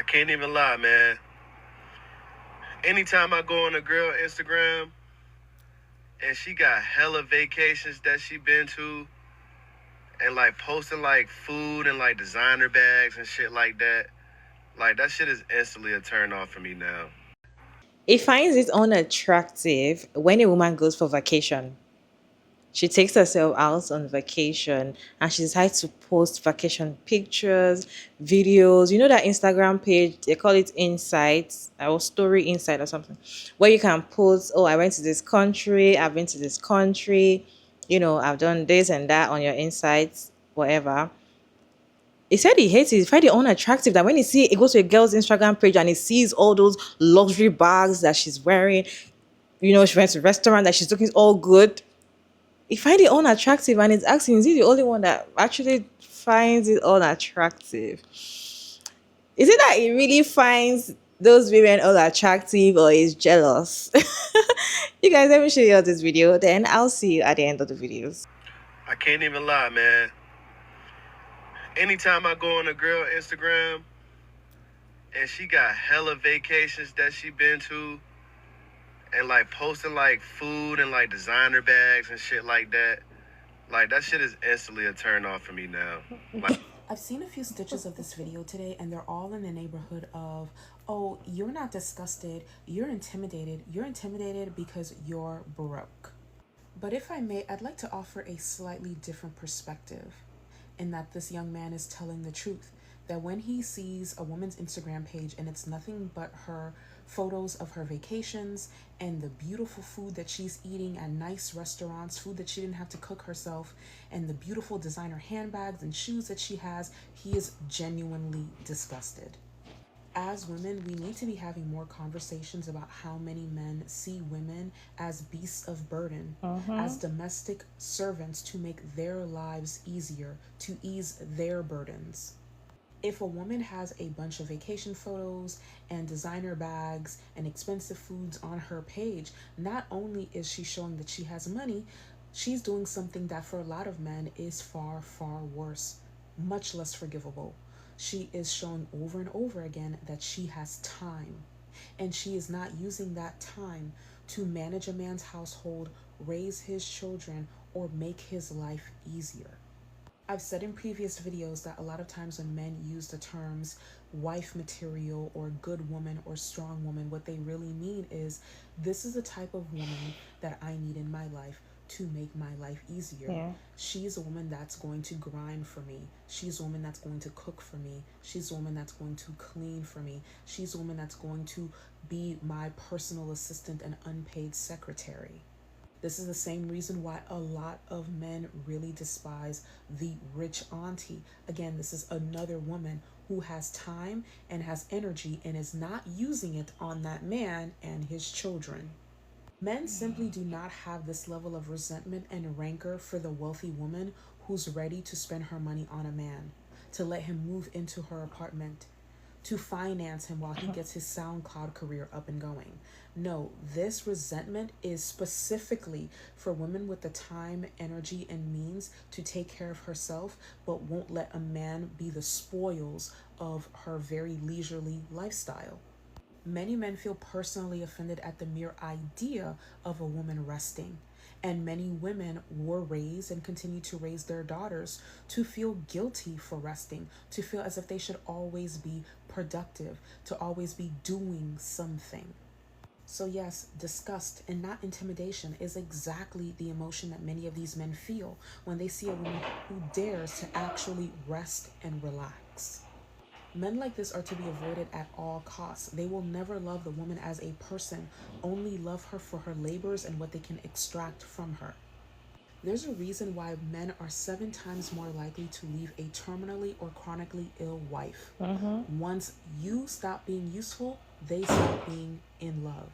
I can't even lie, man. Anytime I go on a girl Instagram and she got hella vacations that she been to and like posting like food and like designer bags and shit like that shit is instantly a turn off for me now. It finds it unattractive when a woman goes for vacation. She takes herself out on vacation and she decides to post vacation pictures, videos. You know that Instagram page, they call it Insights or Story Insight or something, where you can post, oh, I went to this country, I've been to this country, I've done this and that on your Insights, whatever. He said he hates it. He find it unattractive that when he goes to a girl's Instagram page and he sees all those luxury bags that she's wearing, she went to a restaurant that she's looking all good. He find it unattractive and he's asking, is he the only one that actually finds it unattractive? Is it that he really finds those women unattractive or is jealous? You guys, let me show you this video, then I'll see you at the end of the videos. I can't even lie, man. Anytime I go on a girl Instagram and she got hella vacations that she been to and like posting like food and like designer bags and shit like that shit is instantly a turn off for me now. Like, I've seen a few stitches of this video today, and they're all in the neighborhood of, oh, you're not disgusted, you're intimidated. You're intimidated because you're broke. But if I may, I'd like to offer a slightly different perspective in that this young man is telling the truth. That when he sees a woman's Instagram page and it's nothing but her photos of her vacations and the beautiful food that she's eating at nice restaurants, food that she didn't have to cook herself, and the beautiful designer handbags and shoes that she has, he is genuinely disgusted. As women, we need to be having more conversations about how many men see women as beasts of burden, as domestic servants to make their lives easier, to ease their burdens. If a woman has a bunch of vacation photos and designer bags and expensive foods on her page, not only is she showing that she has money, she's doing something that for a lot of men is far, far worse, much less forgivable. She is showing over and over again that she has time, and she is not using that time to manage a man's household, raise his children, or make his life easier. I've said in previous videos that a lot of times when men use the terms wife material or good woman or strong woman, what they really mean is this is the type of woman that I need in my life to make my life easier. Yeah. She's a woman that's going to grind for me. She's a woman that's going to cook for me. She's a woman that's going to clean for me. She's a woman that's going to be my personal assistant and unpaid secretary. This is the same reason why a lot of men really despise the rich auntie. Again, this is another woman who has time and has energy and is not using it on that man and his children. Men simply do not have this level of resentment and rancor for the wealthy woman who's ready to spend her money on a man, to let him move into her apartment, to finance him while he gets his SoundCloud career up and going. No, this resentment is specifically for women with the time, energy, and means to take care of herself, but won't let a man be the spoils of her very leisurely lifestyle. Many men feel personally offended at the mere idea of a woman resting. And many women were raised and continue to raise their daughters to feel guilty for resting, to feel as if they should always be productive, to always be doing something. So, yes, disgust and not intimidation is exactly the emotion that many of these men feel when they see a woman who dares to actually rest and relax. Men like this are to be avoided at all costs. They will never love the woman as a person, only love her for her labors and what they can extract from her. There's a reason why men are 7 times more likely to leave a terminally or chronically ill wife. Once you stop being useful, they stop being in love.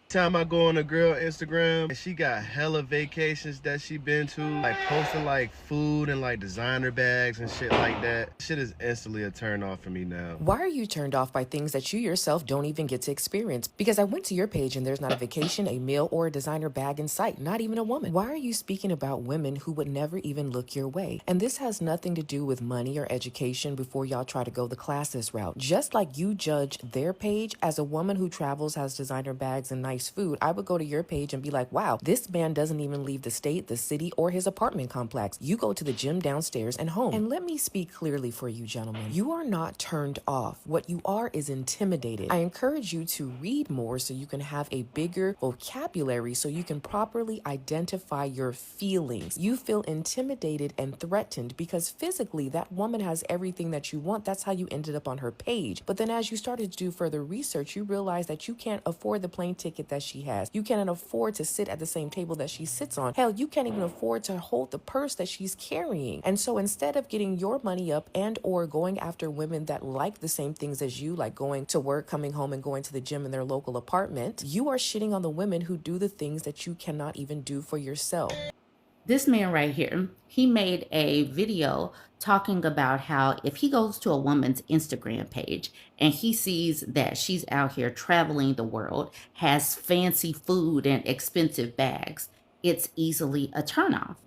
Time I go on a girl Instagram and she got hella vacations that she been to, like posting like food and like designer bags and shit like that. Shit is instantly a turn off for me now. Why are you turned off by things that you yourself don't even get to experience? Because I went to your page and there's not a vacation, a meal, or a designer bag in sight, not even a woman. Why are you speaking about women who would never even look your way? And this has nothing to do with money or education before y'all try to go the classist route. Just like you judge their page as a woman who travels, has designer bags, and nice food, I would go to your page and be like, wow, this man doesn't even leave the state, the city, or his apartment complex. You go to the gym downstairs and home. And let me speak clearly for you, gentlemen. You are not turned off. What you are is intimidated. I encourage you to read more so you can have a bigger vocabulary so you can properly identify your feelings. You feel intimidated and threatened because physically that woman has everything that you want. That's how you ended up on her page. But then as you started to do further research, you realize that you can't afford the plane ticket that she has. You can't afford to sit at the same table that she sits on. Hell, you can't even afford to hold the purse that she's carrying. And so instead of getting your money up and or going after women that like the same things as you, like going to work, coming home, and going to the gym in their local apartment, you are shitting on the women who do the things that you cannot even do for yourself. This man right here, he made a video talking about how if he goes to a woman's Instagram page and he sees that she's out here traveling the world, has fancy food and expensive bags, it's easily a turnoff.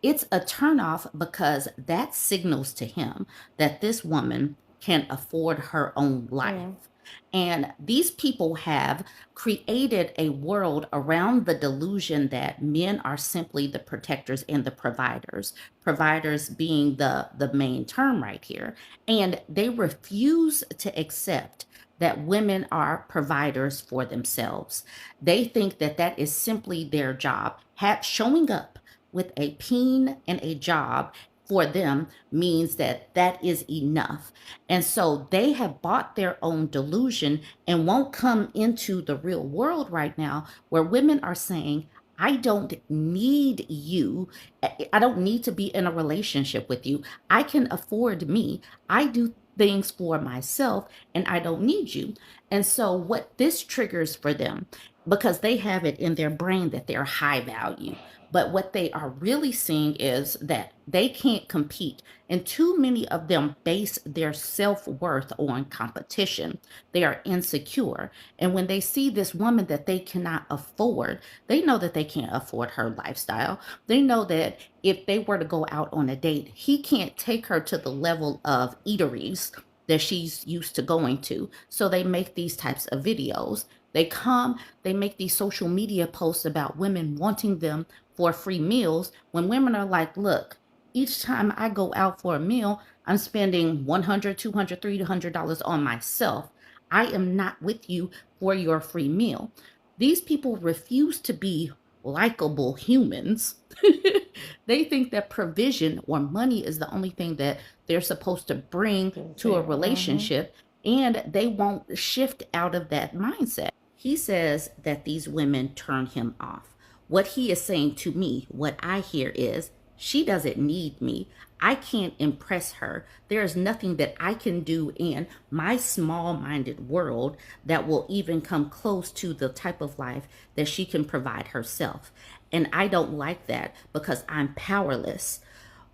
It's a turnoff because that signals to him that this woman can afford her own life. And these people have created a world around the delusion that men are simply the protectors and the providers being the main term right here. And they refuse to accept that women are providers for themselves. They think that that is simply their job. Showing up with a peen and a job for them means that that is enough. And so they have bought their own delusion and won't come into the real world right now where women are saying, I don't need you. I don't need to be in a relationship with you. I can afford me. I do things for myself and I don't need you. And so what this triggers for them, because they have it in their brain that they're high value, but what they are really seeing is that they can't compete. And too many of them base their self worth on competition. They are insecure. And when they see this woman that they cannot afford, they know that they can't afford her lifestyle. They know that if they were to go out on a date, he can't take her to the level of eateries that she's used to going to. So they make these types of videos. They make these social media posts about women wanting them for free meals when women are like, look, each time I go out for a meal, I'm spending $100, $200, $300 on myself. I am not with you for your free meal. These people refuse to be likable humans. They think that provision or money is the only thing that they're supposed to bring to a relationship, and they won't shift out of that mindset. He says that these women turn him off. What he is saying to me, what I hear is, she doesn't need me. I can't impress her. There is nothing that I can do in my small minded world that will even come close to the type of life that she can provide herself. And I don't like that because I'm powerless.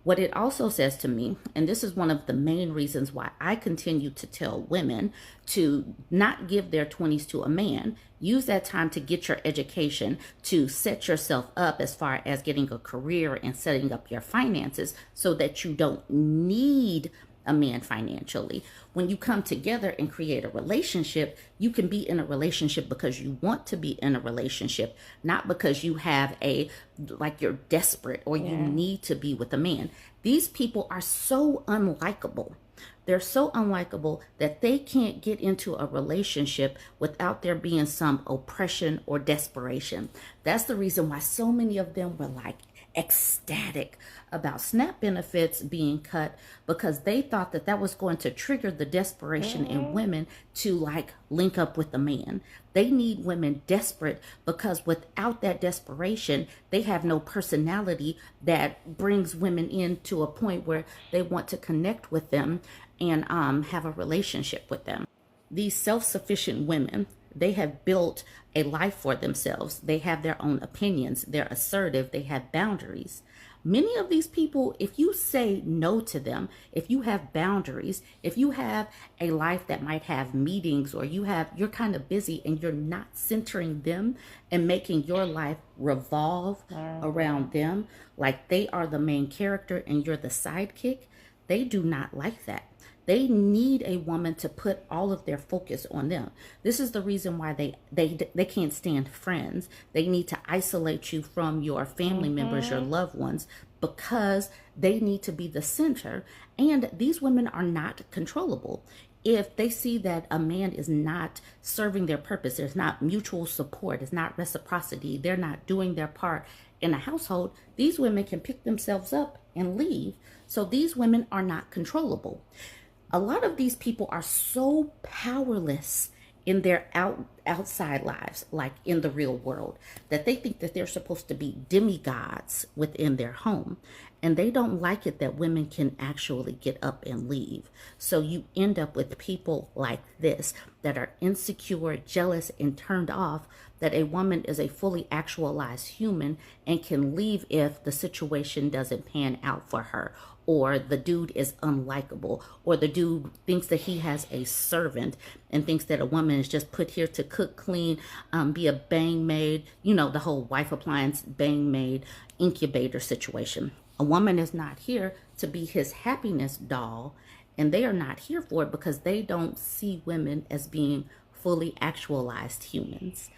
What it also says to me, and this is one of the main reasons why I continue to tell women to not give their 20s to a man, use that time to get your education, to set yourself up as far as getting a career and setting up your finances so that you don't need a man financially. When you come together and create a relationship, you can be in a relationship because you want to be in a relationship, not because you have like you're desperate or you need to be with a man. These people are so unlikable. They're so unlikable that they can't get into a relationship without there being some oppression or desperation. That's the reason why so many of them were like ecstatic about SNAP benefits being cut, because they thought that that was going to trigger the desperation in women to like link up with a man. They need women desperate because without that desperation, they have no personality that brings women in to a point where they want to connect with them and have a relationship with them. These self-sufficient women, They have built a life for themselves. They have their own opinions. They're assertive. They have boundaries. Many of these people, if you say no to them, if you have boundaries, if you have a life that might have meetings, or you're kind of busy and you're not centering them and making your life revolve around them, like they are the main character and you're the sidekick, they do not like that. They need a woman to put all of their focus on them. This is the reason why they can't stand friends. They need to isolate you from your family members, your loved ones, because they need to be the center. And these women are not controllable. If they see that a man is not serving their purpose, there's not mutual support, it's not reciprocity, they're not doing their part in a household, these women can pick themselves up and leave. So these women are not controllable. A lot of these people are so powerless in their outside lives, like in the real world, that they think that they're supposed to be demigods within their home. And they don't like it that women can actually get up and leave. So you end up with people like this that are insecure, jealous, and turned off that a woman is a fully actualized human and can leave if the situation doesn't pan out for her, or the dude is unlikable, or the dude thinks that he has a servant and thinks that a woman is just put here to cook, clean, be a bang maid, the whole wife appliance bang maid incubator situation. A woman is not here to be his happiness doll, and they are not here for it because they don't see women as being fully actualized humans.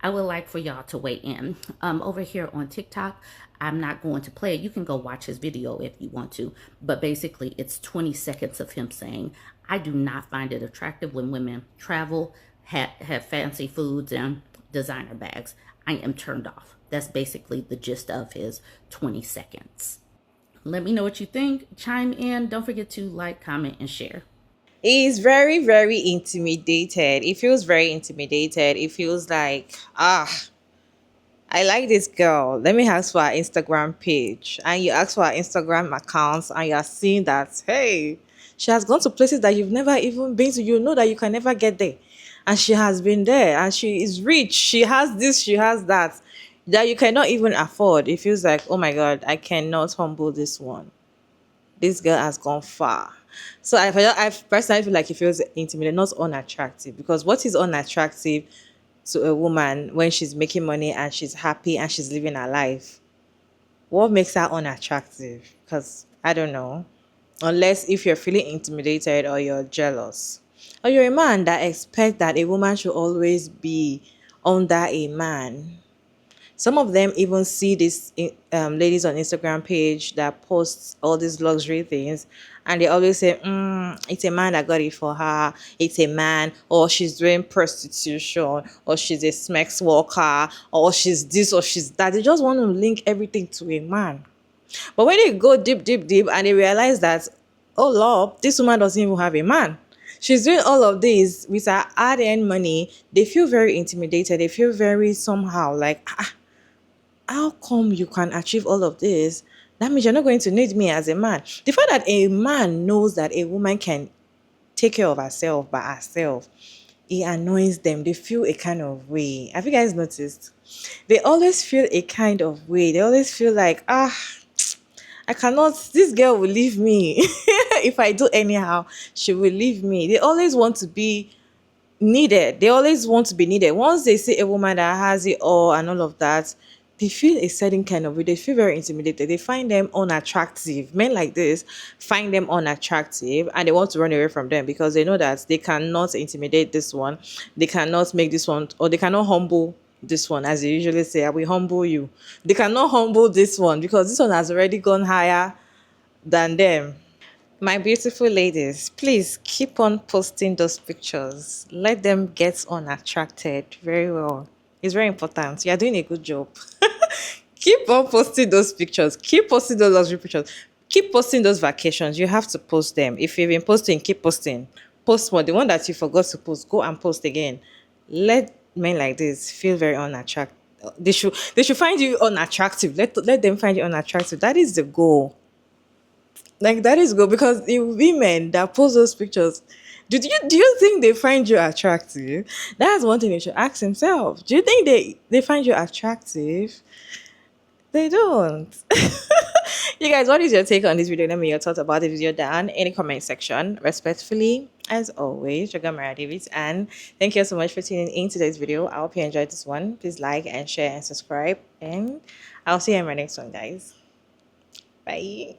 I would like for y'all to weigh in. Over here on TikTok, I'm not going to play it. You can go watch his video if you want to. But basically, it's 20 seconds of him saying, I do not find it attractive when women travel, have fancy foods, and designer bags. I am turned off. That's basically the gist of his 20 seconds. Let me know what you think. Chime in. Don't forget to like, comment, and share. He's very, very intimidated. He feels very intimidated. It feels like, I like this girl. Let me ask for her Instagram page. And you ask for her Instagram accounts, and you are seeing that, hey, she has gone to places that you've never even been to. You know that you can never get there. And she has been there, and she is rich. She has this, she has that you cannot even afford. It feels like, oh my God, I cannot humble this one. This girl has gone far. So I personally feel like he feels intimidated, not unattractive. Because what is unattractive to a woman when she's making money and she's happy and she's living her life? What makes her unattractive? Because I don't know. Unless if you're feeling intimidated or you're jealous. Or you're a man that expects that a woman should always be under a man. Some of them even see these ladies on Instagram page that posts all these luxury things, and they always say, "It's a man that got it for her. It's a man, or she's doing prostitution, or she's a sex worker, or she's this, or she's that." They just want to link everything to a man. But when they go deep, deep, deep, and they realize that, oh Lord, this woman doesn't even have a man. She's doing all of this with her hard-earned money. They feel very intimidated. They feel very somehow like, how come you can achieve all of this? That means you're not going to need me as a man. The fact that a man knows that a woman can take care of herself by herself, it annoys them. They feel a kind of way. Have you guys noticed? They always feel a kind of way. They always feel like, I cannot, this girl will leave me. If I do anyhow, she will leave me. They always want to be needed. They always want to be needed. Once they see a woman that has it all and all of that, they feel a certain kind of way. They feel very intimidated. They find them unattractive. Men like this find them unattractive and they want to run away from them because they know that they cannot intimidate this one. They cannot make this one, or they cannot humble this one, as they usually say, I will humble you. They cannot humble this one because this one has already gone higher than them. My beautiful ladies, please keep on posting those pictures. Let them get unattracted very well. It's very important. You're doing a good job. Keep on posting those pictures. Keep posting those luxury pictures. Keep posting those vacations. You have to post them. If you've been posting, keep posting. Post more. The one that you forgot to post, go and post again. Let men like this feel very unattractive. They should find you unattractive. Let them find you unattractive. That is the goal. Like that is good because the women that post those pictures, Do you think they find you attractive? That's one thing they should ask themselves. Do you think they find you attractive? They don't. You guys, what is your take on this video? Let me know your thoughts about the video down in the comment section. Respectfully, as always, Sugar Mara Davis, and thank you so much for tuning in today's video. I hope you enjoyed this one. Please like and share and subscribe, and I'll see you in my next one, guys. Bye.